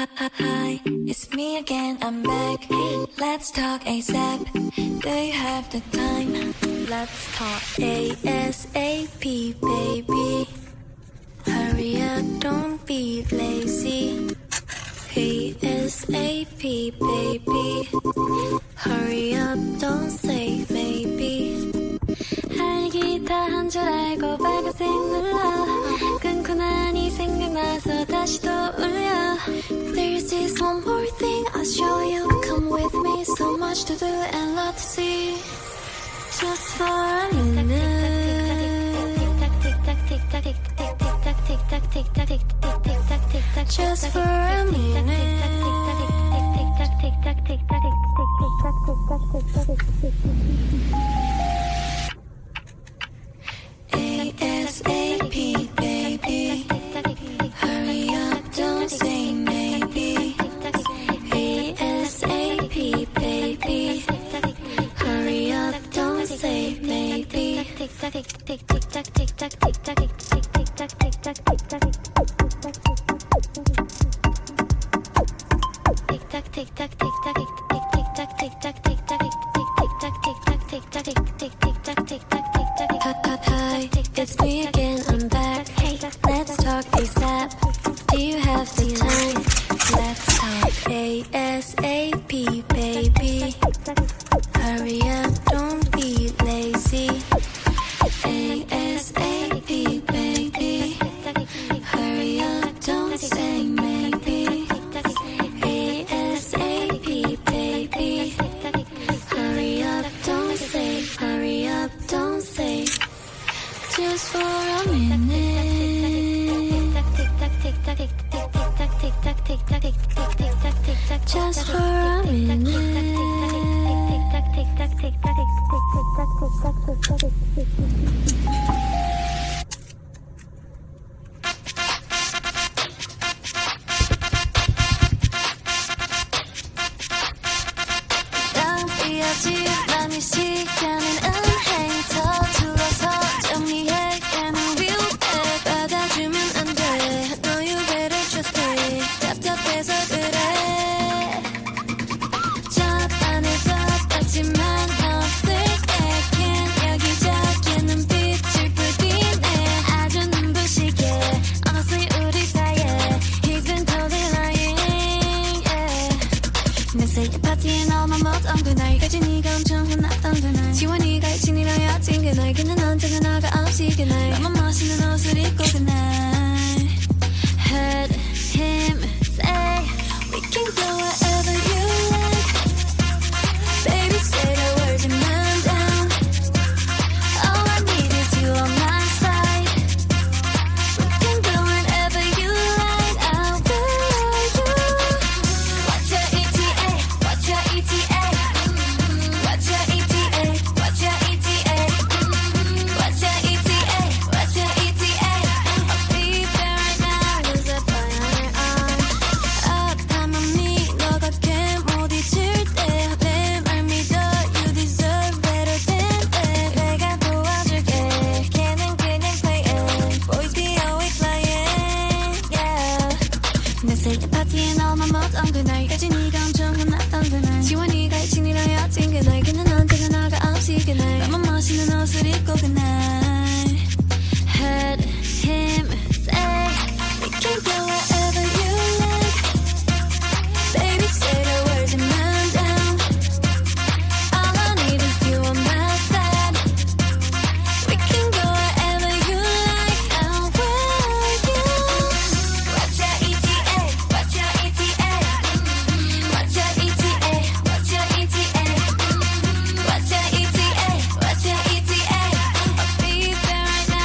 Hi, it's me again, I'm back. Let's talk ASAP. Do you have the time? Let's talk ASAP, baby. Hurry up, don't be lazy. ASAP, baby. Hurry up, don't say maybe. 할 얘기 다 한 줄 알고 빨간색 눌러 끊고 나니 생각나서 다시 또 울려. There's this one more thing I'll show you. Come with me, so much to do and lot to see. Just for a minute. Just for a minute. ASAP, baby. Hurry up, don't say maybe. ASAP, baby. Hurry up, don't say maybe. Hi, it's me again, I'm back. Hey, let's talk ASAP. Do you have the time? Let's talk ASAP, baby. Hurry up, don't be lazy. ASAP, baby. Hurry up, don't say maybe. ASAP, baby. Hurry up, don't say, hurry up, don't say. Just for a minute. Just for a minute. 낭비하지 맘이 시간은 은행 서툴러서 정리해 가는 위험해. 받아주면 안 돼. No, you better trust me. 답답해서 그래. 잡아내도 없지만 없을게. 여기저기 눈빛을 뿌리네. 아주 눈부시게. Honestly 우리 사이에 He's been totally lying, yeah. 내 생일 파티에 너만 못 온 그날까지 네가 엄청 혼났던 그날. 지원이가 일진이라 여친 그날. 그는 언제나 너가 없이 그날. 너만 멋있는 옷을 입고 그날.